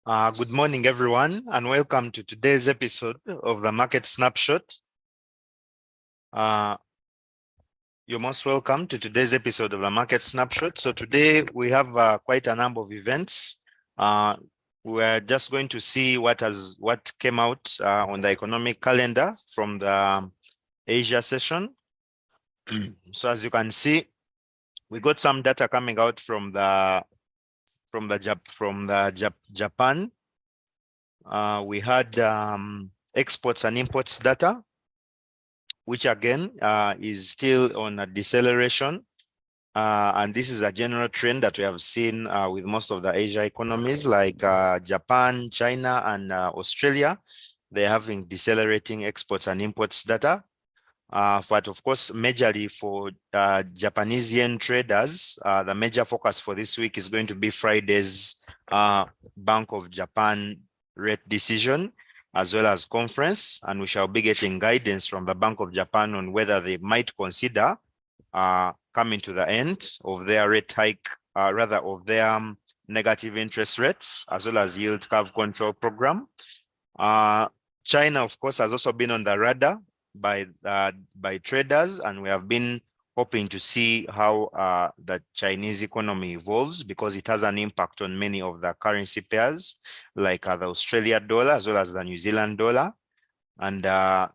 Good morning, everyone, and welcome to today's episode of the Market Snapshot. You're most welcome to today's episode of the Market Snapshot. So today we have quite a number of events. We're just going to see what came out on the economic calendar from the Asia session. So as you can see, we got some data coming out from Japan. We had exports and imports data, which again is still on a deceleration. And this is a general trend that we have seen with most of the Asia economies like Japan, China, and Australia. They're having decelerating exports and imports data. But of course, majorly for Japanese yen traders, the major focus for this week is going to be Friday's Bank of Japan rate decision, as well as conference. And we shall be getting guidance from the Bank of Japan on whether they might consider coming to the end of their rate hike, of their negative interest rates, as well as yield curve control program. China, of course, has also been on the radar by traders, and we have been hoping to see how the Chinese economy evolves, because it has an impact on many of the currency pairs, like the Australian dollar as well as the New Zealand dollar. And the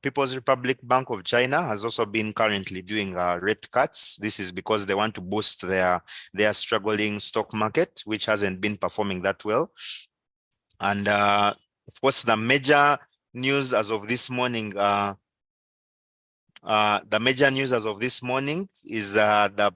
People's Republic Bank of China has also been currently doing rate cuts. This is because they want to boost their struggling stock market, which hasn't been performing that well. And of course, the major news as of this morning, is the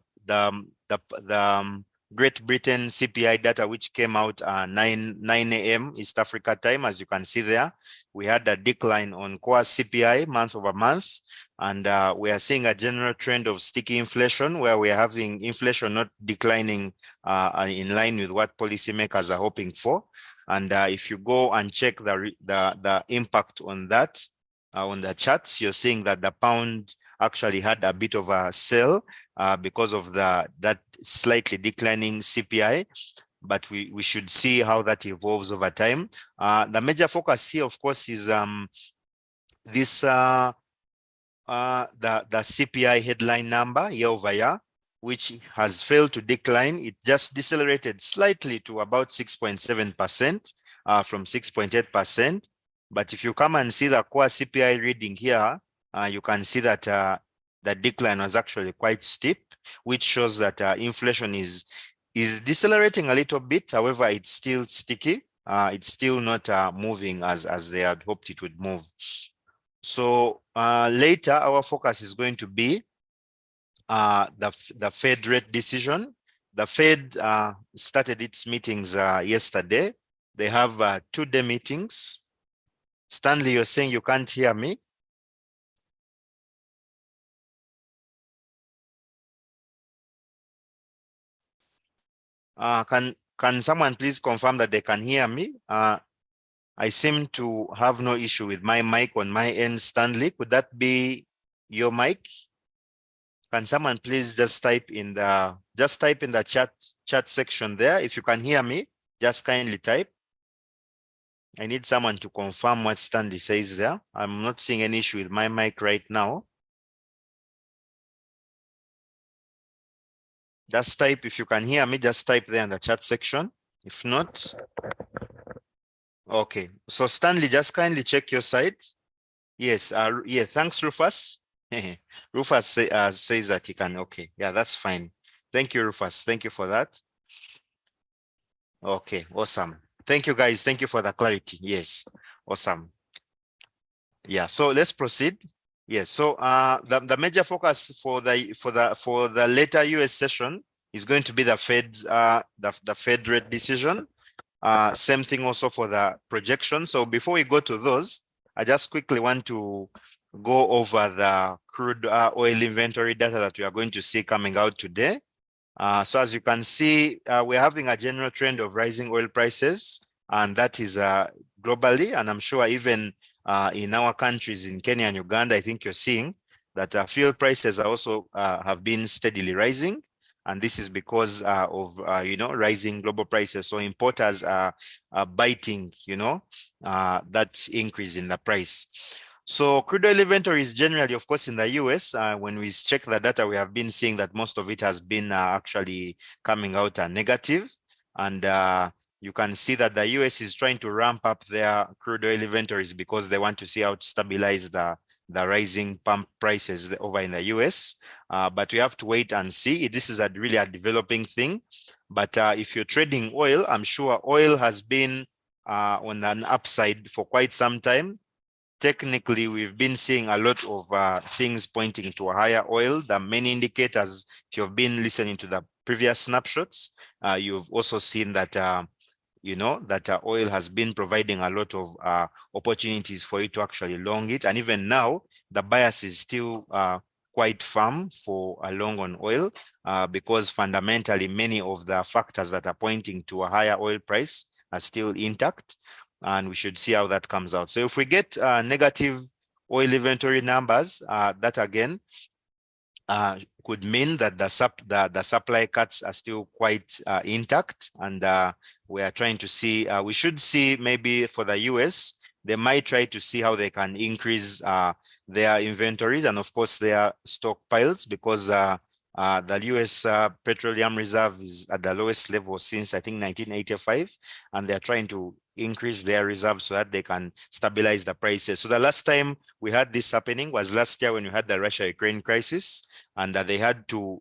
Great Britain CPI data, which came out 9 a.m. East Africa time. As you can see there, we had a decline on core CPI month over month, and we are seeing a general trend of sticky inflation, where we are having inflation not declining in line with what policymakers are hoping for. And if you go and check the impact on that on the charts, you're seeing that the pound actually had a bit of a sell because of that slightly declining CPI. But we should see how that evolves over time. The major focus here, of course, is this the CPI headline number year over year, which has failed to decline. It just decelerated slightly to about 6.7% from 6.8%. But if you come and see the core CPI reading here, you can see that the decline was actually quite steep, which shows that inflation is decelerating a little bit. However, it's still sticky. It's still not moving as they had hoped it would move. So later, our focus is going to be the Fed rate decision. The Fed started its meetings yesterday. They have 2-day meetings. Stanley, you're saying you can't hear me? Can someone please confirm that they can hear me? I seem to have no issue with my mic on my end, Stanley. Could that be your mic? Can someone please just type in the chat section there? If you can hear me, just kindly type. I need someone to confirm what Stanley says there. I'm not seeing any issue with my mic right now. Just type if you can hear me, just type there in the chat section. If not, okay. So Stanley, just kindly check your side. Yes, yeah, thanks, Rufus. Rufus says that he can, okay. Yeah, that's fine. Thank you, Rufus. Thank you for that. Okay, awesome. Thank you, guys. Thank you for the clarity. Yes, awesome. Yeah, so let's proceed. Yes, so the major focus for the later US session is going to be the Fed rate decision. Same thing also for the projection. So before we go to those, I just quickly want to go over the crude oil inventory data that we are going to see coming out today. So as you can see, we're having a general trend of rising oil prices, and that is globally, and I'm sure even in our countries, in Kenya and Uganda, I think you're seeing that fuel prices are also have been steadily rising. And this is because of rising global prices. So importers are biting that increase in the price. So crude oil inventories generally, of course, in the US, when we check the data, we have been seeing that most of it has been actually coming out negative. And you can see that the US is trying to ramp up their crude oil inventories because they want to see how to stabilize the rising pump prices over in the US. But we have to wait and see. This is really a developing thing. But if you're trading oil, I'm sure oil has been on an upside for quite some time. Technically, we've been seeing a lot of things pointing to a higher oil. The main indicators, if you've been listening to the previous snapshots, you've also seen that oil has been providing a lot of opportunities for you to actually long it. And even now, the bias is still quite firm for a long on oil because fundamentally many of the factors that are pointing to a higher oil price are still intact. And we should see how that comes out. So if we get negative oil inventory numbers, that again could mean that the supply cuts are still quite intact. And we are trying to see, we should see maybe for the US, they might try to see how they can increase their inventories and of course their stockpiles because the US petroleum reserve is at the lowest level since I think 1985, and they're trying to increase their reserves so that they can stabilize the prices. So the last time we had this happening was last year when we had the Russia-Ukraine crisis, and they had to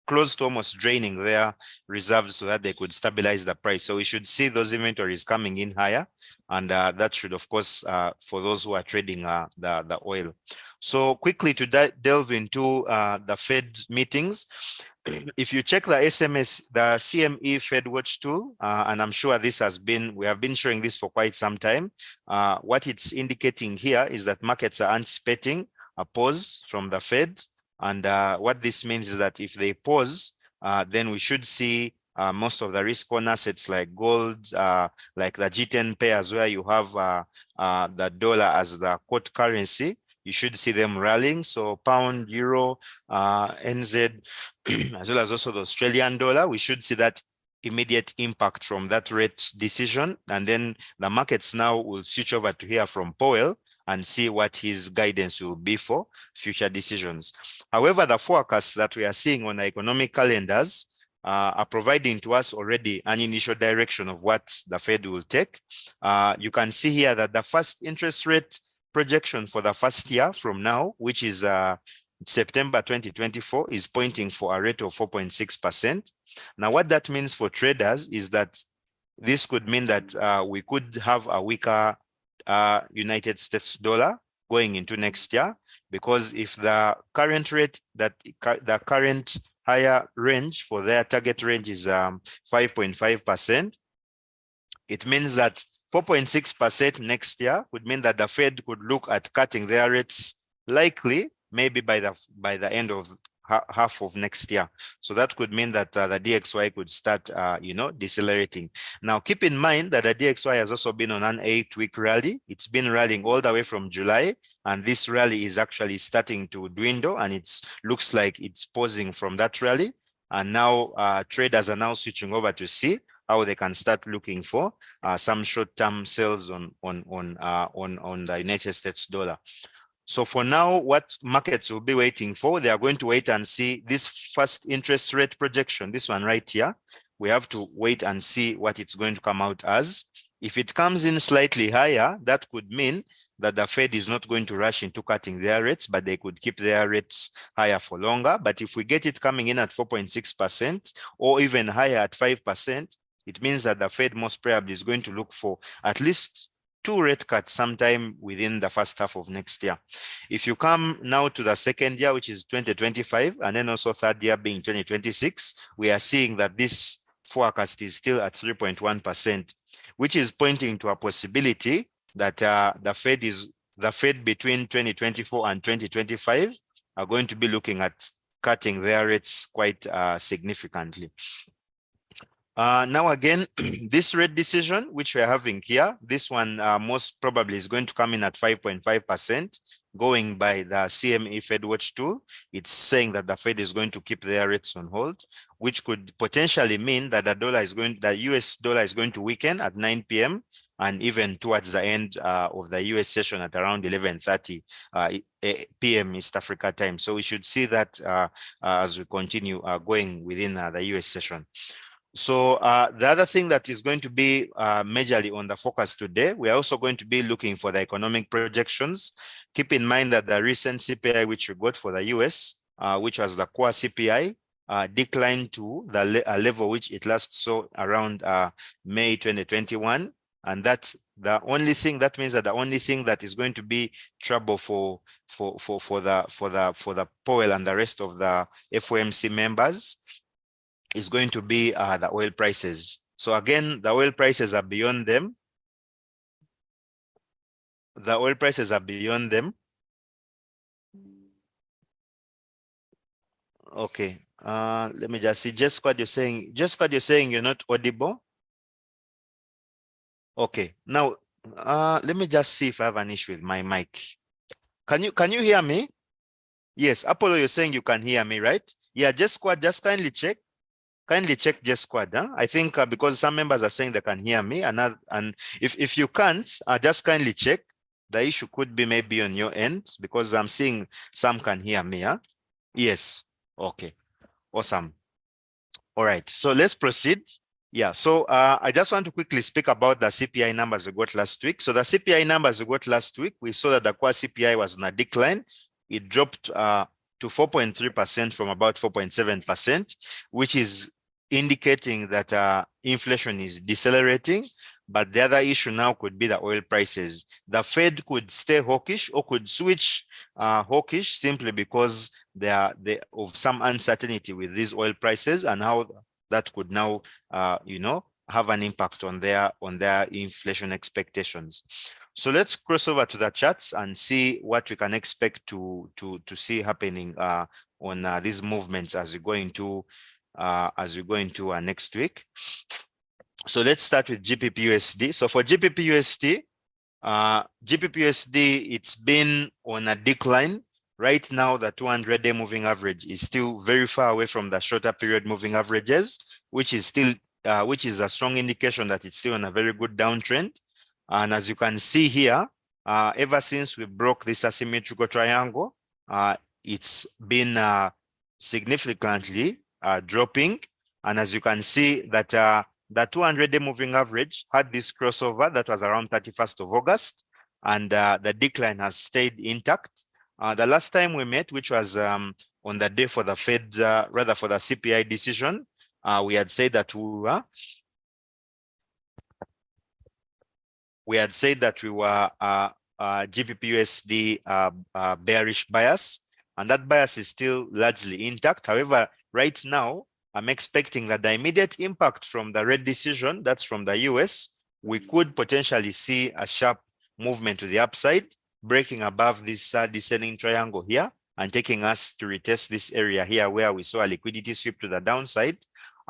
close to almost draining their reserves so that they could stabilize the price. So we should see those inventories coming in higher, and that should, of course, for those who are trading the oil. So quickly to delve into the Fed meetings, if you check the SMS, the CME Fed Watch tool, and I'm sure we have been showing this for quite some time. What it's indicating here is that markets are anticipating a pause from the Fed. And what this means is that if they pause, then we should see most of the risk-on assets like gold, like the G10 pairs where you have the dollar as the quote currency, you should see them rallying. So pound, euro, NZ, as well as also the Australian dollar, we should see that immediate impact from that rate decision. And then the markets now will switch over to hear from Powell and see what his guidance will be for future decisions. However, the forecasts that we are seeing on the economic calendars are providing to us already an initial direction of what the Fed will take. You can see here that the first interest rate projection for the first year from now, which is September 2024, is pointing for a rate of 4.6%. Now, what that means for traders is that this could mean that we could have a weaker United States dollar going into next year, because if the current rate, the current higher range for their target range is 5.5%, it means that 4.6% next year would mean that the Fed could look at cutting their rates likely maybe by the end of half of next year. So that could mean that the DXY could start, decelerating. Now, keep in mind that the DXY has also been on an 8-week rally. It's been rallying all the way from July, and this rally is actually starting to dwindle, and it looks like it's pausing from that rally. And now traders are now switching over to see how they can start looking for some short-term sales on the United States dollar. So for now, what markets will be waiting for, they are going to wait and see this first interest rate projection, this one right here. We have to wait and see what it's going to come out as. If it comes in slightly higher, that could mean that the Fed is not going to rush into cutting their rates, but they could keep their rates higher for longer. But if we get it coming in at 4.6% or even higher at 5%, it means that the Fed most probably is going to look for at least 2 rate cuts sometime within the first half of next year. If you come now to the second year, which is 2025, and then also third year being 2026, we are seeing that this forecast is still at 3.1%, which is pointing to a possibility that the Fed between 2024 and 2025 are going to be looking at cutting their rates quite significantly. Now again, this rate decision, which we're having here, this one most probably is going to come in at 5.5%. going by the CME Fed Watch tool, it's saying that the Fed is going to keep their rates on hold, which could potentially mean that the US dollar is going to weaken at 9 p.m. and even towards the end of the US session at around 11:30 p.m. East Africa time. So we should see that as we continue going within the US session. So the other thing that is going to be majorly on the focus today, we are also going to be looking for the economic projections. Keep in mind that the recent CPI which we got for the US, which was the core CPI, declined to the level which it last saw around May 2021. And that the only thing that means that the only thing that is going to be trouble for the Powell and the rest of the FOMC members is going to be the oil prices. So again, the oil prices are beyond them. The oil prices are beyond them. Okay. Let me just see. Just what you're saying you're not audible. Okay. Now, let me just see if I have an issue with my mic. Can you hear me? Yes, Apollo, you're saying you can hear me, right? Yeah, just kindly check. Kindly check J Squad. Huh? I think because some members are saying they can hear me, and if you can't, just kindly check. The issue could be maybe on your end because I'm seeing some can hear me. Huh? Yes. Okay. Awesome. All right. So let's proceed. Yeah. So I just want to quickly speak about the CPI numbers we got last week. So the CPI numbers we got last week, we saw that the core CPI was on a decline. It dropped to 4.3% from about 4.7%, which is indicating that inflation is decelerating. But the other issue now could be the oil prices. The Fed could stay hawkish or could switch hawkish simply because there of some uncertainty with these oil prices and how that could now, have an impact on their inflation expectations. So let's cross over to the charts and see what we can expect to see happening on these movements as we go into next week. So let's start with GBP/USD. So for GBP/USD, it's been on a decline. Right now, the 200-day moving average is still very far away from the shorter period moving averages, which is a strong indication that it's still on a very good downtrend. And as you can see here, ever since we broke this asymmetrical triangle, it's been significantly dropping. And as you can see that the 200-day moving average had this crossover that was around 31st of August, and the decline has stayed intact. The last time we met, which was on the day for the Fed, rather for the CPI decision, we had said that we were GBP/USD bearish bias, and that bias is still largely intact. However, right now, I'm expecting that the immediate impact from the rate decision, that's from the US, we could potentially see a sharp movement to the upside, breaking above this descending triangle here and taking us to retest this area here where we saw a liquidity sweep to the downside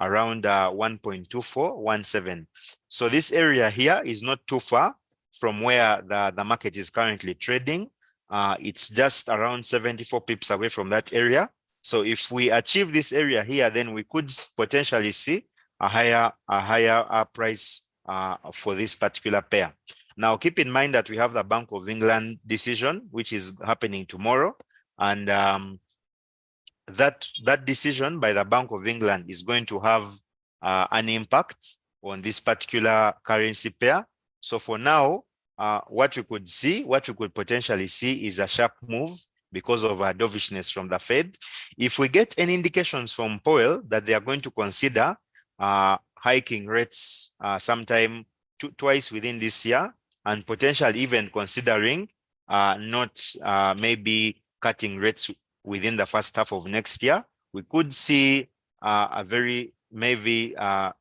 around 1.2417. So this area here is not too far from where the market is currently trading. It's just around 74 pips away from that area. So if we achieve this area here, then we could potentially see a higher price for this particular pair. Now, keep in mind that we have the Bank of England decision, which is happening tomorrow. And that decision by the Bank of England is going to have an impact on this particular currency pair. So for now, what we could potentially see is a sharp move because of dovishness from the Fed. If we get any indications from Powell that they are going to consider hiking rates sometime twice within this year, and potentially even considering not maybe cutting rates within the first half of next year, we could see a very maybe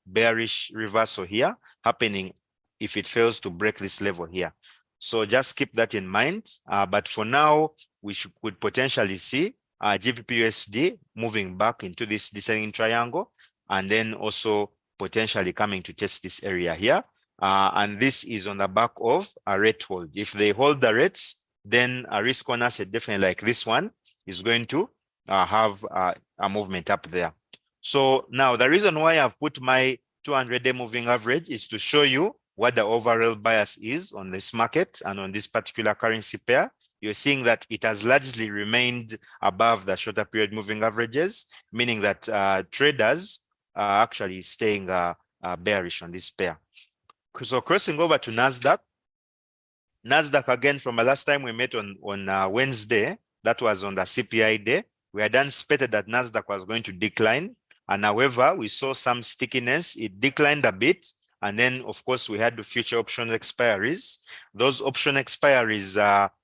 bearish reversal here happening if it fails to break this level here. So just keep that in mind. But for now, we could potentially see GBP/USD moving back into this descending triangle, and then also potentially coming to test this area here. And this is on the back of a rate hold. If they hold the rates, then a risk on asset definitely like this one is going to have a movement up there. So now the reason why I've put my 200-day moving average is to show you what the overall bias is on this market and on this particular currency pair. You're seeing that it has largely remained above the shorter period moving averages, meaning that traders are actually staying bearish on this pair. So crossing over to NASDAQ. NASDAQ, again, from the last time we met on Wednesday, that was on the CPI day, we had anticipated that NASDAQ was going to decline. And however, we saw some stickiness. It declined a bit. And then, of course, we had the future option expiries. Those option expiries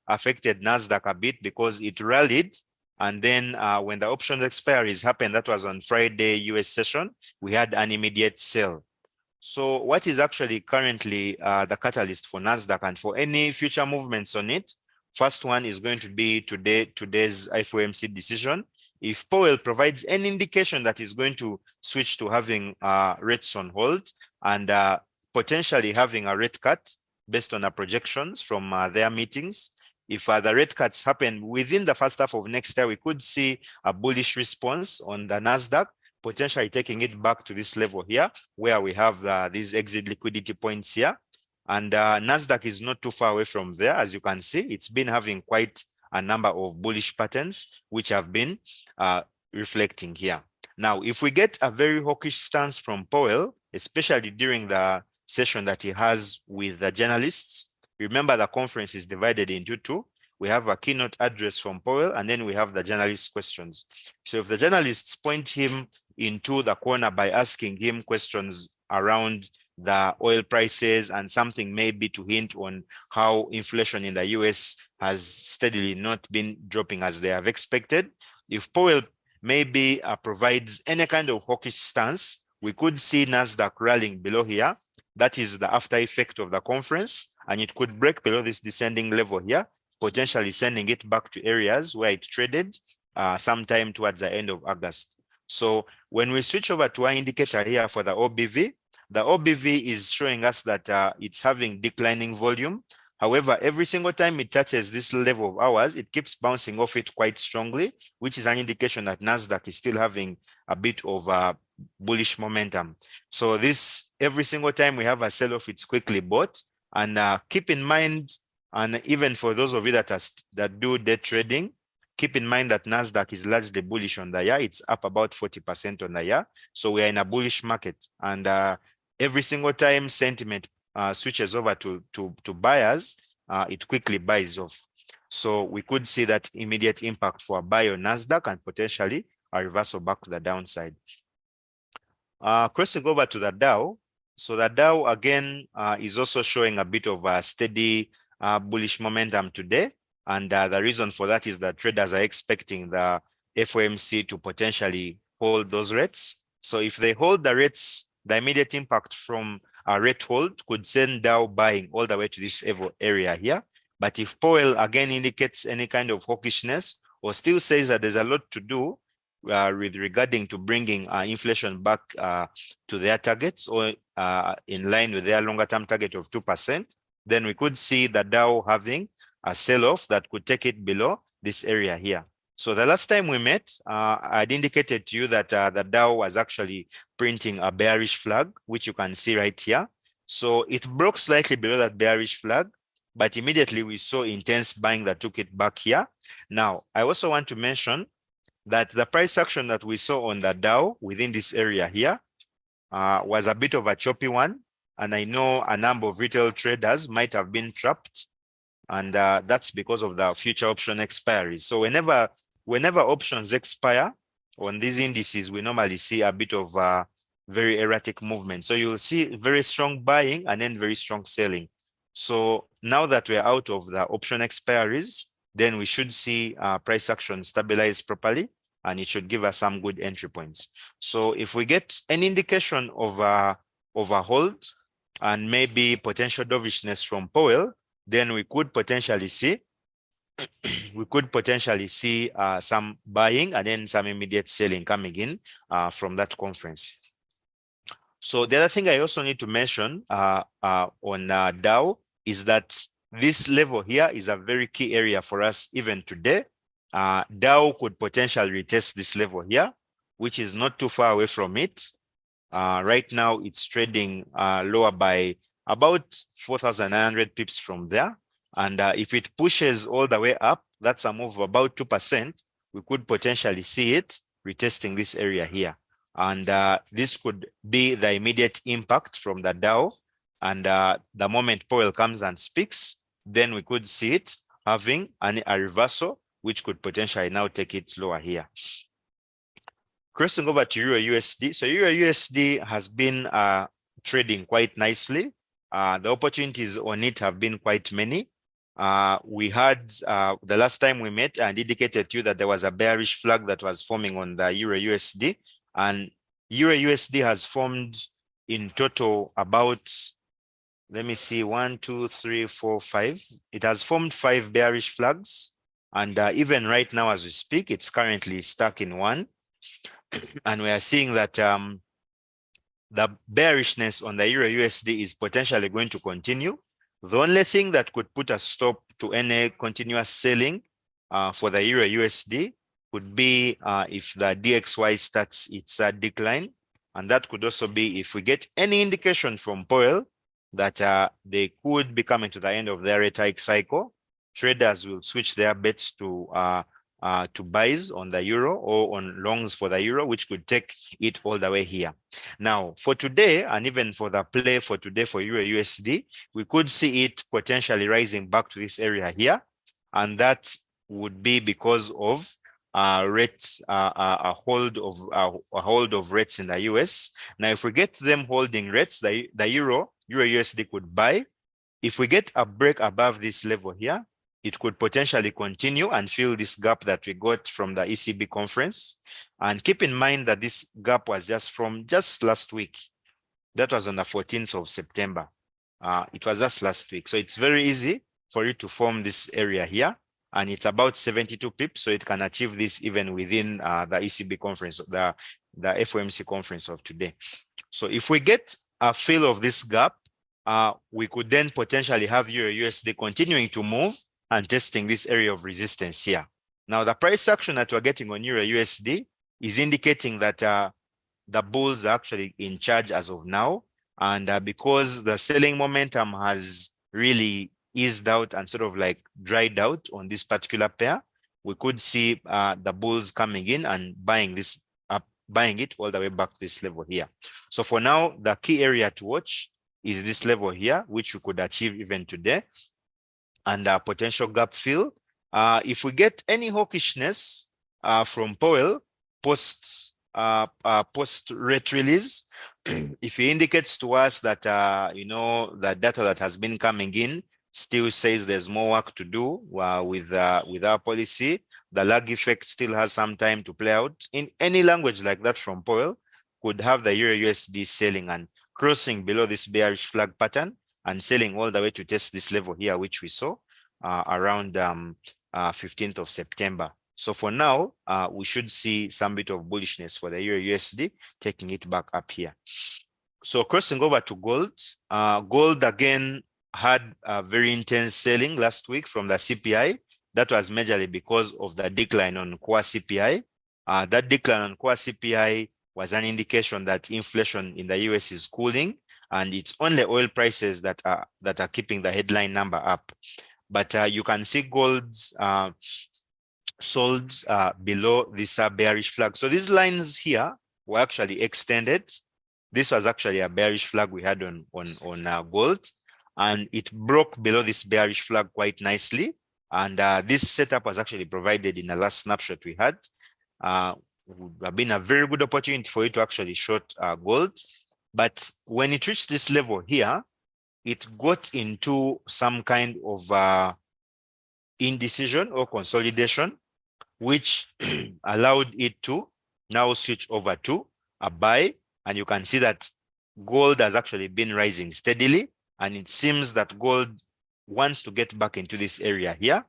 affected NASDAQ a bit because it rallied. And then when the option expiries happened, that was on Friday US session, we had an immediate sell. So what is actually currently the catalyst for NASDAQ and for any future movements on it? First one is going to be today's FOMC decision. If Powell provides any indication that is going to switch to having rates on hold and potentially having a rate cut based on the projections from their meetings, if the rate cuts happen within the first half of next year, we could see a bullish response on the NASDAQ, potentially taking it back to this level here, where we have these exit liquidity points here. And NASDAQ is not too far away from there. As you can see, it's been having quite a number of bullish patterns, which have been reflecting here. Now, if we get a very hawkish stance from Powell, especially during the session that he has with the journalists, remember the conference is divided into two. We have a keynote address from Powell, and then we have the journalist questions. So if the journalists point him into the corner by asking him questions around the oil prices and something maybe to hint on how inflation in the US has steadily not been dropping as they have expected, if Powell maybe provides any kind of hawkish stance, we could see NASDAQ rallying below here. That is the after effect of the conference, and it could break below this descending level here, potentially sending it back to areas where it traded sometime towards the end of August. So when we switch over to our indicator here for the OBV is showing us that it's having declining volume. However, every single time it touches this level of hours, it keeps bouncing off it quite strongly, which is an indication that NASDAQ is still having a bit of bullish momentum. So this, every single time we have a sell-off, it's quickly bought. And keep in mind, and even for those of you that do day trading, keep in mind that NASDAQ is largely bullish on the year. It's up about 40% on the year. So we are in a bullish market. And every single time sentiment switches over to buyers, it quickly buys off. So we could see that immediate impact for a buy on NASDAQ and potentially a reversal back to the downside. Crossing over to the Dow. So the Dow again is also showing a bit of a steady bullish momentum today. And the reason for that is that traders are expecting the FOMC to potentially hold those rates. So if they hold the rates, the immediate impact from a rate hold could send Dow buying all the way to this area here. But if Powell again indicates any kind of hawkishness or still says that there's a lot to do with regarding to bringing inflation back to their targets or in line with their longer term target of 2%, then we could see the Dow having a sell-off that could take it below this area here. So the last time we met, I'd indicated to you that the Dow was actually printing a bearish flag, which you can see right here. So it broke slightly below that bearish flag, but immediately we saw intense buying that took it back here. Now, I also want to mention that the price action that we saw on the Dow within this area here was a bit of a choppy one. And I know a number of retail traders might have been trapped. And that's because of the future option expiry. So whenever options expire on these indices, we normally see a bit of very erratic movement. So you'll see very strong buying and then very strong selling. So now that we're out of the option expiries, then we should see price action stabilize properly, and it should give us some good entry points. So if we get an indication of a hold and maybe potential dovishness from Powell, then we could potentially see some buying and then some immediate selling coming in from that conference. So the other thing I also need to mention on Dow is that this level here is a very key area for us even today. Dow could potentially retest this level here, which is not too far away from it. Right now, it's trading lower by about 4,900 pips from there. And if it pushes all the way up, that's a move of about 2%. We could potentially see it retesting this area here. And this could be the immediate impact from the Dow. And the moment Powell comes and speaks, then we could see it having a reversal, which could potentially now take it lower here. Crossing over to Euro USD. So Euro USD has been trading quite nicely. The opportunities on it have been quite many. We had the last time we met and indicated to you that there was a bearish flag that was forming on the Euro USD, and Euro USD has formed in total about, let me see, 1, 2, 3, 4, 5. It has formed 5 bearish flags, and even right now as we speak, it's currently stuck in one. And we are seeing that the bearishness on the Euro USD is potentially going to continue. The only thing that could put a stop to any continuous selling for the Euro USD would be if the DXY starts its decline. And that could also be if we get any indication from Powell that they could be coming to the end of their rate hike cycle. Traders will switch their bets to buys on the euro or on longs for the euro, which could take it all the way here. Now, for today, and even for the play for today for Euro USD, we could see it potentially rising back to this area here, and that would be because of rates, a hold of rates in the US. Now, if we get them holding rates, the Euro USD could buy. If we get a break above this level here, it could potentially continue and fill this gap that we got from the ECB conference. And keep in mind that this gap was just last week. That was on the 14th of September. It was just last week. So it's very easy for it to form this area here. And it's about 72 pips. So it can achieve this even within the ECB conference, the FOMC conference of today. So if we get a fill of this gap, we could then potentially have Euro USD continuing to move and testing this area of resistance here. Now, the price action that we're getting on Euro USD is indicating that the bulls are actually in charge as of now. And because the selling momentum has really eased out and sort of like dried out on this particular pair, we could see the bulls coming in and buying this up, buying it all the way back to this level here. So for now, the key area to watch is this level here, which we could achieve even today, and a potential gap fill. If we get any hawkishness from Powell post rate release, if he indicates to us that the data that has been coming in still says there's more work to do with our policy, the lag effect still has some time to play out. In any language like that from Powell, could have the Euro USD selling and crossing below this bearish flag pattern and selling all the way to test this level here, which we saw around 15th of September. So for now, we should see some bit of bullishness for the Euro USD, taking it back up here. So crossing over to gold, gold again had a very intense selling last week from the CPI. That was majorly because of the decline on core CPI. That decline on core CPI was an indication that inflation in the US is cooling, and it's only oil prices that are keeping the headline number up. But you can see gold sold below this bearish flag. So these lines here were actually extended. This was actually a bearish flag we had on gold, and it broke below this bearish flag quite nicely. And this setup was actually provided in the last snapshot we had. Would have been a very good opportunity for you to actually short gold. But when it reached this level here, it got into some kind of indecision or consolidation, which allowed it to now switch over to a buy. And you can see that gold has actually been rising steadily. And it seems that gold wants to get back into this area here.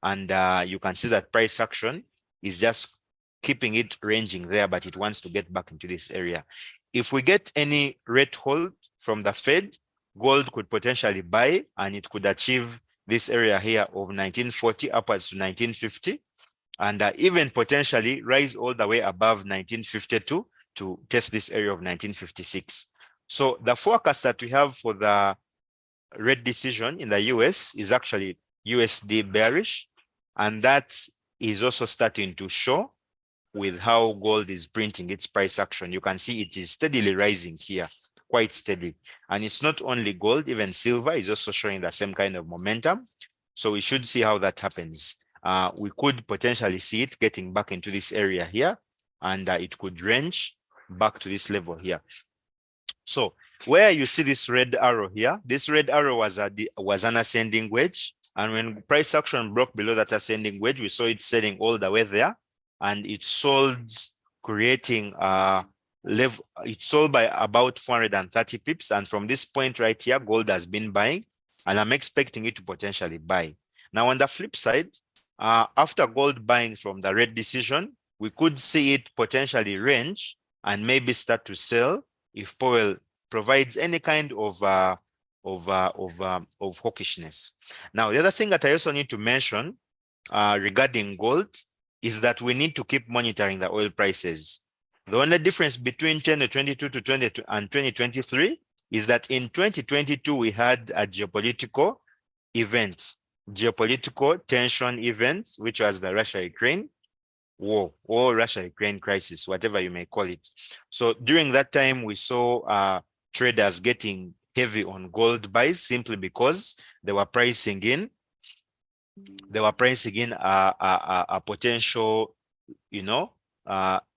And you can see that price action is just keeping it ranging there, but it wants to get back into this area. If we get any rate hold from the Fed, gold could potentially buy, and it could achieve this area here of 1940 upwards to 1950, and even potentially rise all the way above 1952 to test this area of 1956. So the forecast that we have for the rate decision in the US is actually USD bearish, and that is also starting to show with how gold is printing its price action. You can see it is steadily rising here, quite steady. And it's not only gold, even silver is also showing the same kind of momentum. So we should see how that happens. We could potentially see it getting back into this area here, and it could range back to this level here. So where you see this red arrow here, this red arrow was an ascending wedge. And when price action broke below that ascending wedge, we saw it selling all the way there, and it sold, creating a level. It sold by about 430 pips. And from this point right here, gold has been buying, and I'm expecting it to potentially buy. Now, on the flip side, after gold buying from the red decision, we could see it potentially range and maybe start to sell if Powell provides any kind of hawkishness. Now, the other thing that I also need to mention regarding gold is that we need to keep monitoring the oil prices. The only difference between 2022 to 2022 and 2023 is that in 2022, we had a geopolitical event, geopolitical tension event, which was the Russia-Ukraine war or Russia-Ukraine crisis, whatever you may call it. So during that time, we saw traders getting heavy on gold buys simply because they were pricing in a potential,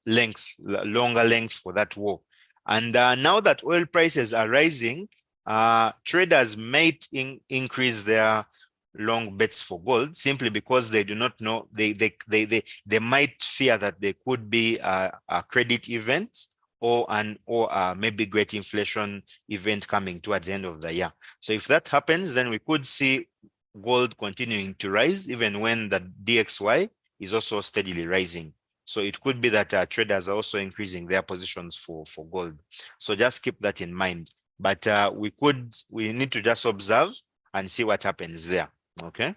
longer length for that war. And now that oil prices are rising, traders might increase their long bets for gold simply because they do not know, they might fear that there could be a credit event or maybe great inflation event coming towards the end of the year. So if that happens, then we could see gold continuing to rise even when the DXY is also steadily rising. So it could be that traders are also increasing their positions for gold. So just keep that in mind. But we need to just observe and see what happens there. Okay.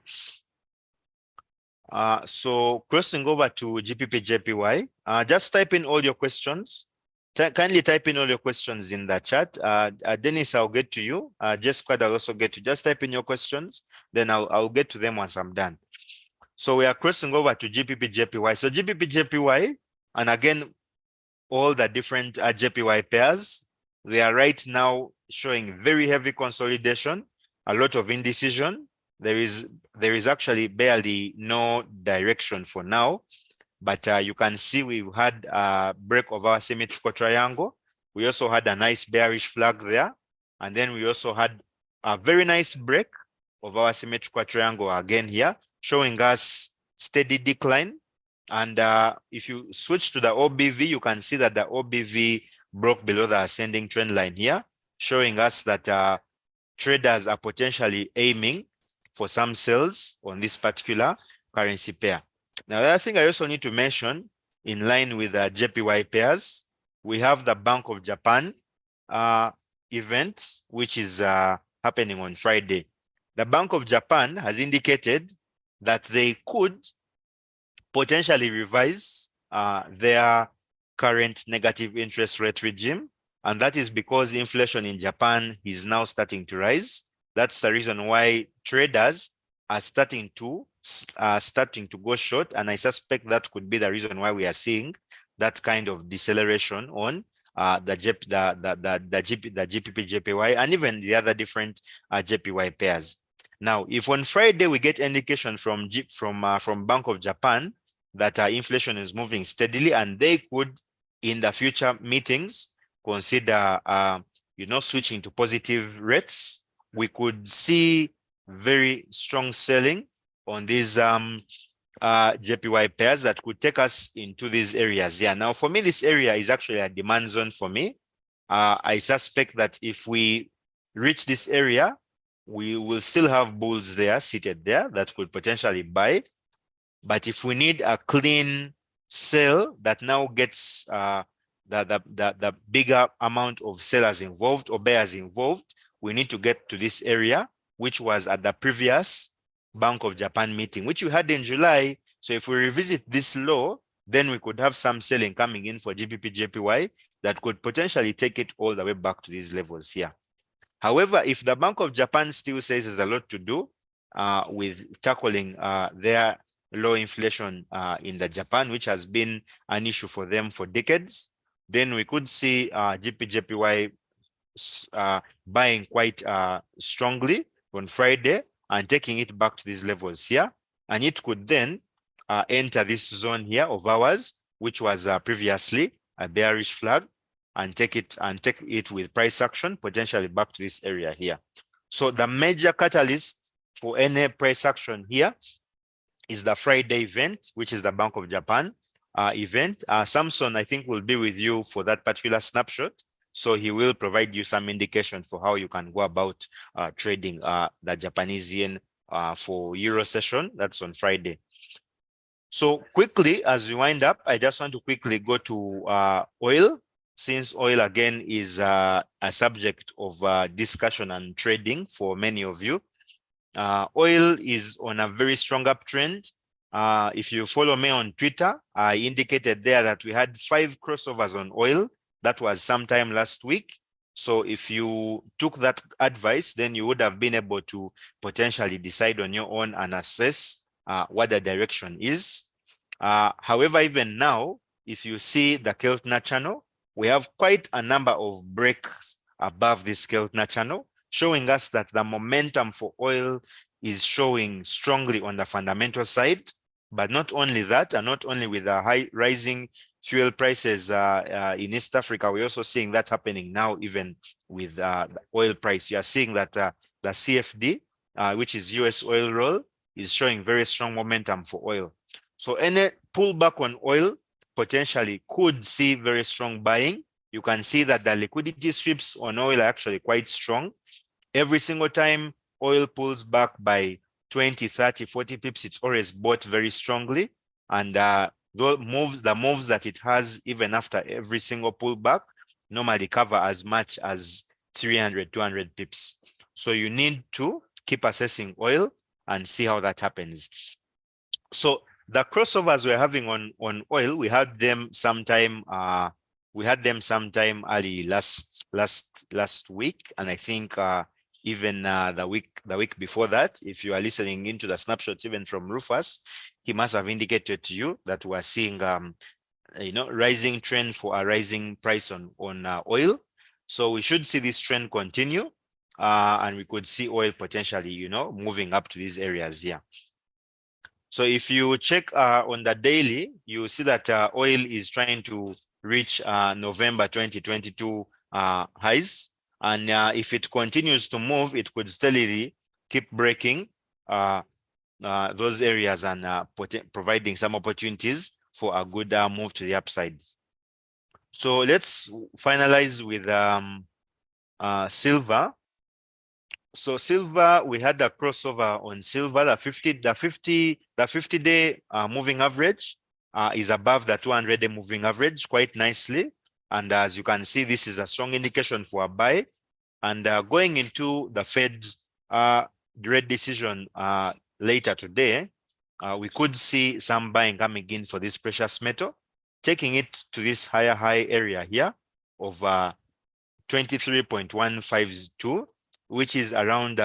So crossing over to GPP JPY, just type in all your questions. Kindly type in all your questions in the chat. Dennis, I'll get to you. Jessica, I'll also get to you. Just type in your questions, then I'll get to them once I'm done. So we are crossing over to GPP JPY. So GPP JPY, and again, all the different JPY pairs, they are right now showing very heavy consolidation, a lot of indecision. There is actually barely no direction for now, but you can see we've had a break of our symmetrical triangle. We also had a nice bearish flag there, and then we also had a very nice break of our symmetrical triangle again here, showing us steady decline. And if you switch to the OBV, you can see that the OBV broke below the ascending trend line here, showing us that traders are potentially aiming for some sales on this particular currency pair. Now, the other thing I also need to mention, in line with the JPY pairs, we have the Bank of Japan event, which is happening on Friday. The Bank of Japan has indicated that they could potentially revise their current negative interest rate regime. And that is because inflation in Japan is now starting to rise. That's the reason why traders are starting to go short. And I suspect that could be the reason why we are seeing that kind of deceleration on the GPP JPY and even the other different JPY pairs. Now, if on Friday we get indication from Bank of Japan that inflation is moving steadily, and they could in the future meetings consider switching to positive rates, we could see very strong selling on these JPY pairs that could take us into these areas. Yeah. Now, for me, this area is actually a demand zone for me. I suspect that if we reach this area, we will still have bulls there seated there that could potentially buy. But if we need a clean sell that now gets the bigger amount of sellers involved or buyers involved, we need to get to this area, which was at the previous Bank of Japan meeting, which we had in July. So if we revisit this low, then we could have some selling coming in for GBP JPY that could potentially take it all the way back to these levels here. However, if the Bank of Japan still says there's a lot to do with tackling their low inflation in the Japan, which has been an issue for them for decades, then we could see GBP JPY buying quite strongly on Friday and taking it back to these levels here. And it could then enter this zone here of ours, which was previously a bearish flag, and take it with price action potentially back to this area here. So the major catalyst for any price action here is the Friday event, which is the Bank of Japan event. Samson, I think, will be with you for that particular snapshot. So he will provide you some indication for how you can go about trading the Japanese yen for Euro session. That's on Friday. So quickly, as we wind up, I just want to quickly go to oil, since oil again is a subject of discussion and trading for many of you. Oil is on a very strong uptrend. If you follow me on Twitter, I indicated there that we had 5 crossovers on oil. That was sometime last week. So if you took that advice, then you would have been able to potentially decide on your own and assess what the direction is. However, even now, if you see the Keltner channel, we have quite a number of breaks above this Keltner channel, showing us that the momentum for oil is showing strongly on the fundamental side. But not only that, and not only with the high rising fuel prices in East Africa, we're also seeing that happening now, even with the oil price. You are seeing that the CFD, which is US oil roll, is showing very strong momentum for oil. So any pullback on oil potentially could see very strong buying. You can see that the liquidity sweeps on oil are actually quite strong. Every single time oil pulls back by 20, 30, 40 pips, it's always bought very strongly. And the moves that it has, even after every single pullback, normally cover as much as 300, 200 pips. So you need to keep assessing oil and see how that happens. So the crossovers we're having on oil, we had them sometime early last week, and I think even the week before that. If you are listening into the snapshots even from Rufus, he must have indicated to you that we are seeing rising trend for a rising price on oil. So we should see this trend continue, and we could see oil potentially moving up to these areas here. So if you check on the daily, you see that oil is trying to reach November 2022 highs. And if it continues to move, it could steadily keep breaking those areas and providing some opportunities for a good move to the upside. So let's finalize with silver. So silver, we had a crossover on silver. The 50-day moving average is above the 200-day moving average quite nicely. And as you can see, this is a strong indication for a buy. And going into the Fed rate decision later today, we could see some buying coming in for this precious metal, taking it to this high area here of 23.152, which is around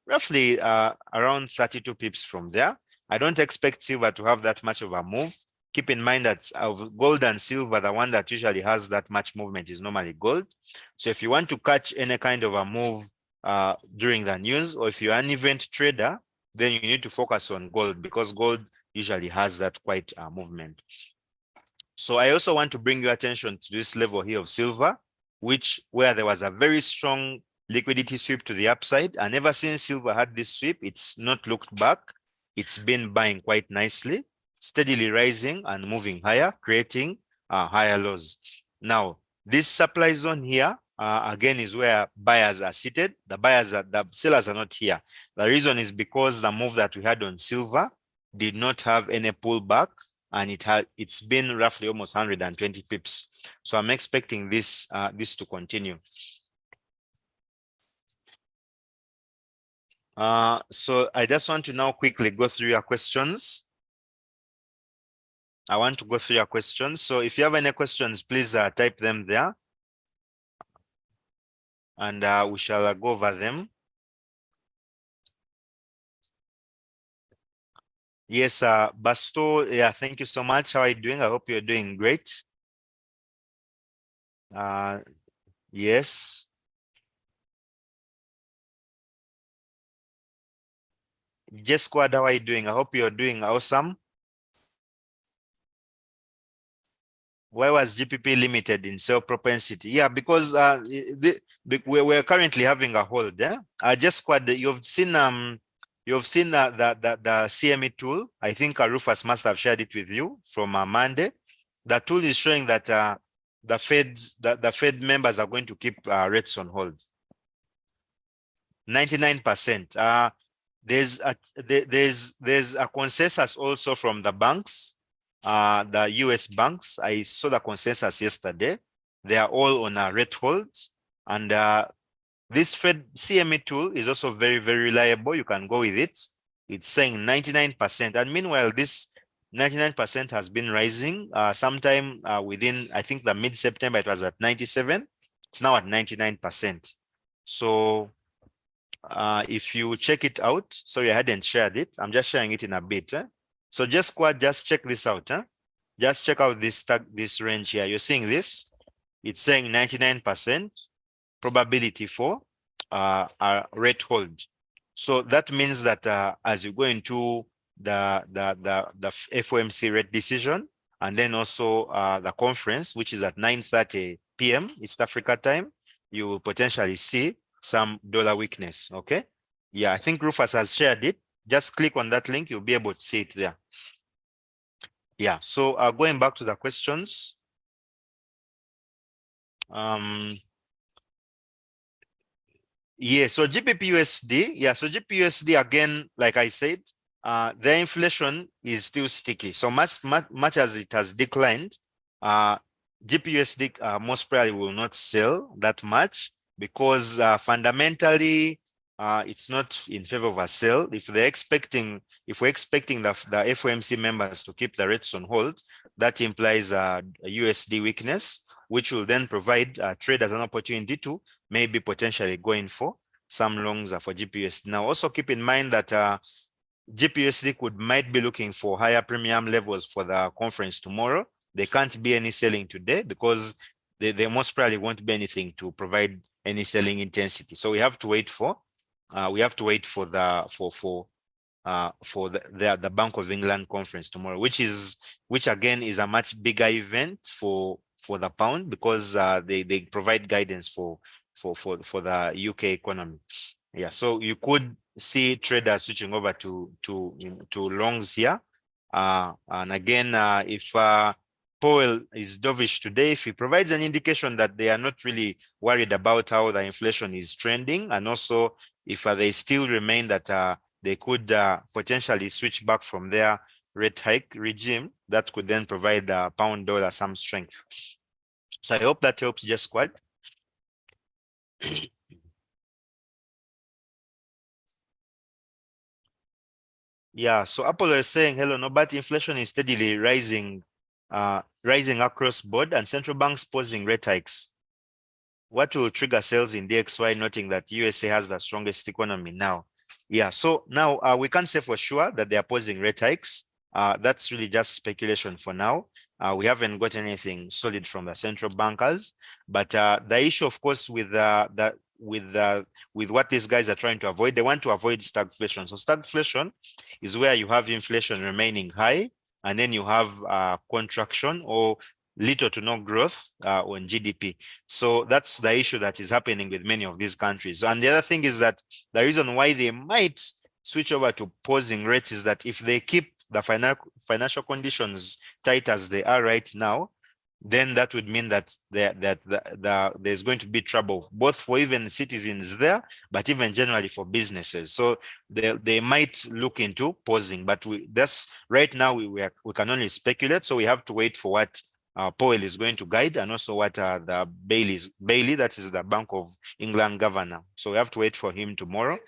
roughly around 32 pips from there. I don't expect silver to have that much of a move. Keep in mind that of gold and silver, the one that usually has that much movement is normally gold. So if you want to catch any kind of a move during the news, or if you're an event trader, then you need to focus on gold, because gold usually has that quite movement. So I also want to bring your attention to this level here of silver, where there was a very strong liquidity sweep to the upside. And ever since silver had this sweep, it's not looked back. It's been buying quite nicely, steadily rising and moving higher, creating higher lows. Now, this supply zone here, again, is where buyers are seated. The sellers are not here. The reason is because the move that we had on silver did not have any pullback, and it's been roughly almost 120 pips. So I'm expecting this to continue. So I just want to now quickly go through your questions. I want to go through your questions. So if you have any questions, please type them there. And we shall go over them. Yes, Basto, yeah, thank you so much. How are you doing? I hope you're doing great. Yes. Just Squad, how are you doing? I hope you're doing awesome. Why was GPP limited in sell propensity? Yeah, because we're currently having a hold. Yeah, Just Squad, you've seen the CME tool. I think Rufus must have shared it with you from Monday. The tool is showing that the Fed members are going to keep rates on hold. 99%. There's a consensus also from the banks, the US banks. I saw the consensus yesterday. They are all on a rate hold, and this Fed CME tool is also very, very reliable. You can go with it. It's saying 99%, and meanwhile, this 99% has been rising. Sometime within, I think, the mid-September, it was at 97. It's now at 99%. So if you check it out, sorry, I hadn't shared it. I'm just sharing it in a bit. So just check this out. Just check out this range here. You're seeing this? It's saying 99% probability for a rate hold. So that means that as you go into the FOMC rate decision, and then also the conference, which is at 9:30 p.m. East Africa time, you will potentially see some dollar weakness. Okay. Yeah, I think Rufus has shared it. Just click on that link, you'll be able to see it there. Yeah, so going back to the questions. Yeah, so GBP-USD, yeah, so GBP-USD again, like I said, the inflation is still sticky. So much as it has declined, GBP-USD most probably will not sell that much because fundamentally it's not in favor of a sell. If we're expecting the FOMC members to keep the rates on hold, that implies a USD weakness, which will then provide traders an opportunity to maybe potentially going for some longs for GBP-USD. Now, also keep in mind that GBP-USD might be looking for higher premium levels for the conference tomorrow. There can't be any selling today because there most probably won't be anything to provide any selling intensity. So we have to wait for the Bank of England conference tomorrow, which again is a much bigger event for the pound because they provide guidance for the UK economy. Yeah, so you could see traders switching over to longs here. And again, if Powell is dovish today, if he provides an indication that they are not really worried about how the inflation is trending, and also if they still remain that they could potentially switch back from their rate hike regime, that could then provide the pound dollar some strength. So I hope that helps, Just Squad. Yeah, so Apollo is saying, hello, Norbert, inflation is steadily rising across board and central banks pausing rate hikes. What will trigger sales in DXY, noting that USA has the strongest economy now? Yeah, so now we can't say for sure that they are pausing rate hikes. That's really just speculation for now. We haven't got anything solid from the central bankers, but the issue, of course, with what these guys are trying to avoid, they want to avoid stagflation. So stagflation is where you have inflation remaining high, and then you have contraction or little to no growth on GDP. So that's the issue that is happening with many of these countries. And the other thing is that the reason why they might switch over to pausing rates is that if they keep the financial conditions tight as they are right now, then that would mean that there's going to be trouble, both for even citizens there, but even generally for businesses. So they might look into pausing, but that's right now we can only speculate. So we have to wait for what Powell is going to guide, and also what Bailey, that is the Bank of England governor. So we have to wait for him tomorrow.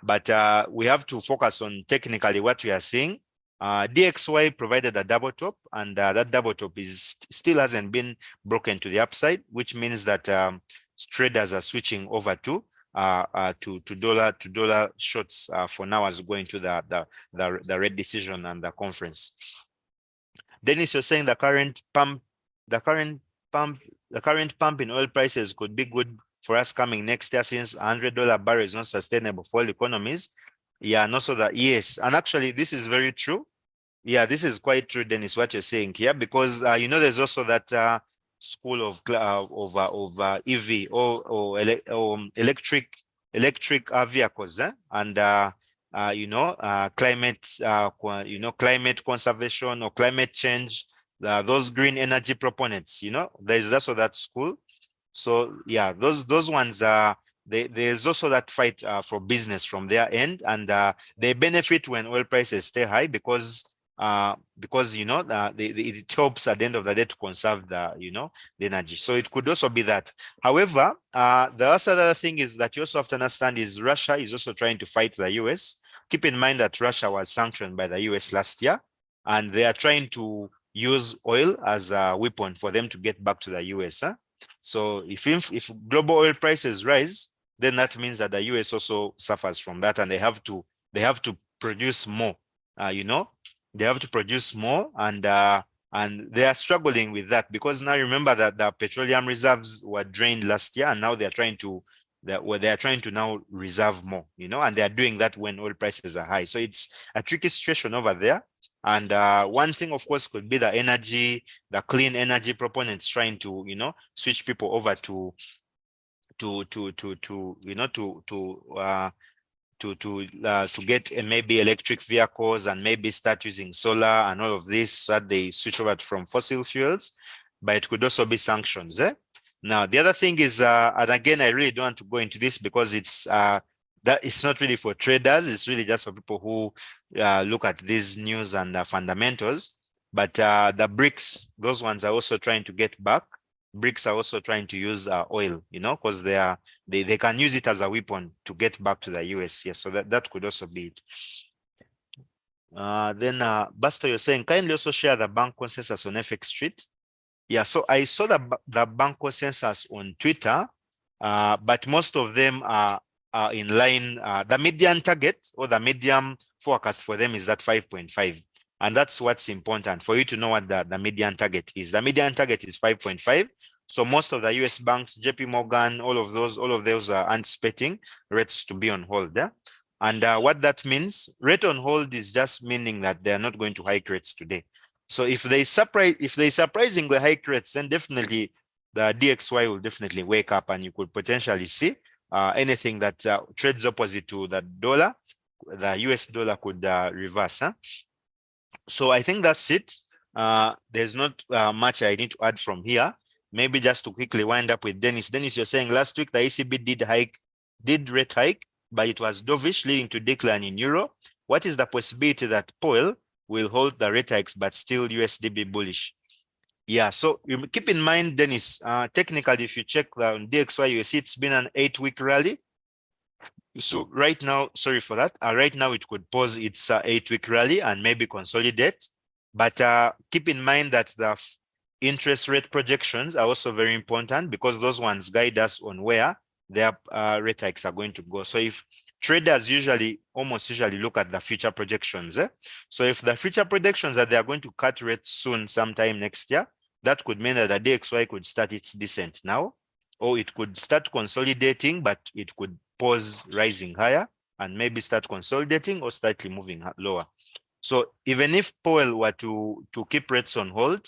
But we have to focus on technically what we are seeing. DXY provided a double top, and that double top still hasn't been broken to the upside, which means that traders are switching over to dollar shorts for now as we go into the rate decision and the conference. Dennis, you're saying the current pump in oil prices could be good for us coming next year, since $100 barrel is not sustainable for all economies. Yeah, and also that, yes, and actually this is very true. Yeah, this is quite true, Dennis, what you're saying here, because you know, there's also that school of EV or electric vehicles, and you know, climate conservation or climate change, those green energy proponents, you know, there's also that school. So yeah, those ones are, there's also that fight for business from their end, and they benefit when oil prices stay high, because you know, it helps at the end of the day to conserve the, you know, the energy. So it could also be that. However, the other thing is that you also have to understand is Russia is also trying to fight the US. Keep in mind that Russia was sanctioned by the US last year, and they are trying to use oil as a weapon for them to get back to the US. So if global oil prices rise, then that means that the US also suffers from that, and they have to produce more. You know, they have to produce more, and they are struggling with that, because now remember that the petroleum reserves were drained last year, and now they are trying to now reserve more, you know, and they are doing that when oil prices are high. So it's a tricky situation over there. And one thing, of course, could be the clean energy proponents trying to, you know, switch people over to get maybe electric vehicles, and maybe start using solar and all of this, so that they switch over from fossil fuels. But it could also be sanctions. Now, the other thing is, and again, I really don't want to go into this, because it's not really for traders. It's really just for people who look at these news and fundamentals. But the BRICS, those ones are also trying to get back. BRICS are also trying to use oil, you know, because they can use it as a weapon to get back to the US. Yes, so that could also be it. Then Basto, you're saying, kindly also share the bank consensus on FX Street. Yeah, so I saw the bank consensus on Twitter, but most of them are in line. The median target or the medium forecast for them is that 5.5. And that's what's important for you to know what the median target is. The median target is 5.5. So most of the US banks, JP Morgan, all of those are anticipating rates to be on hold there. And what that means, rate on hold is just meaning that they're not going to hike rates today. So if they surprisingly hike rates, then definitely the DXY will definitely wake up, and you could potentially see anything that trades opposite to the dollar, the US dollar could reverse. So I think that's it. There's not much I need to add from here. Maybe just to quickly wind up with Dennis. Dennis, you're saying last week the ECB did rate hike, but it was dovish, leading to decline in euro. What is the possibility that Powell will hold the rate hikes but still USDB bullish? Yeah, so you keep in mind, Dennis, technically, if you check the DXY, you see it's been an 8-week rally. So right now, sorry for that. Right now, it could pause its 8-week rally and maybe consolidate. But keep in mind that the interest rate projections are also very important, because those ones guide us on where their rate hikes are going to go. So if traders almost usually look at the future projections. So if the future projections that they are going to cut rates soon, sometime next year, that could mean that the DXY could start its descent now, or it could start consolidating, but it could pause rising higher and maybe start consolidating or slightly moving lower. So even if Powell were to keep rates on hold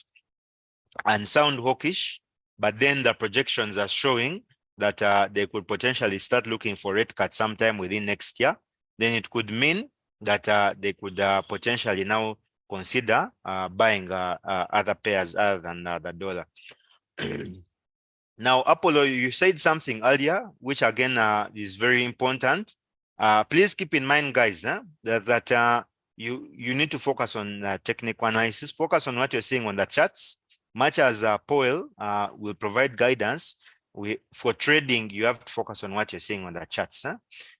and sound hawkish, but then the projections are showing that they could potentially start looking for rate cuts sometime within next year, then it could mean that they could potentially now consider buying other pairs other than the dollar. Now, Apollo, you said something earlier, which again is very important. Please keep in mind, guys, that you need to focus on technical analysis, focus on what you're seeing on the charts. Much as Powell will provide guidance, for trading, you have to focus on what you're seeing on the charts. Huh?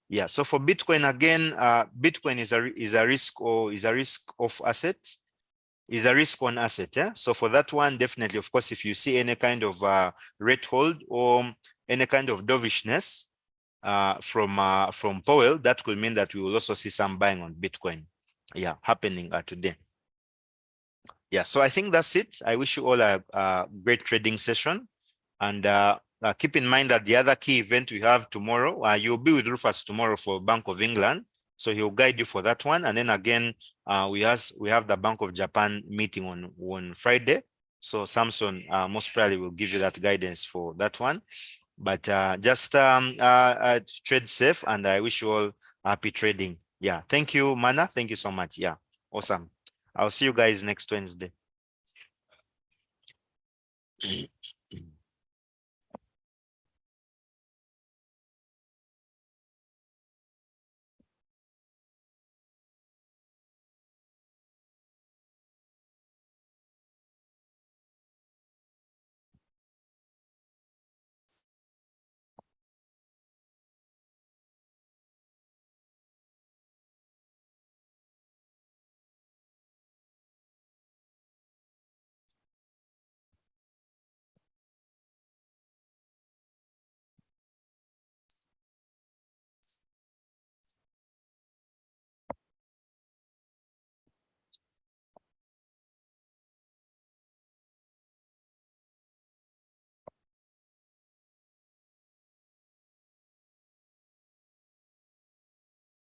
Yeah. So for Bitcoin again, Bitcoin is a risk off asset, is a risk on asset. Yeah. So for that one, definitely, of course, if you see any kind of rate hold or any kind of dovishness from Powell, that could mean that we will also see some buying on Bitcoin. Yeah, happening today. Yeah. So I think that's it. I wish you all a great trading session. And keep in mind that the other key event we have tomorrow, you'll be with Rufus tomorrow for Bank of England. So he'll guide you for that one. And then again, we have the Bank of Japan meeting on Friday. So Samson most probably will give you that guidance for that one. But just trade safe, and I wish you all happy trading. Yeah. Thank you, Mana. Thank you so much. Yeah. Awesome. I'll see you guys next Wednesday.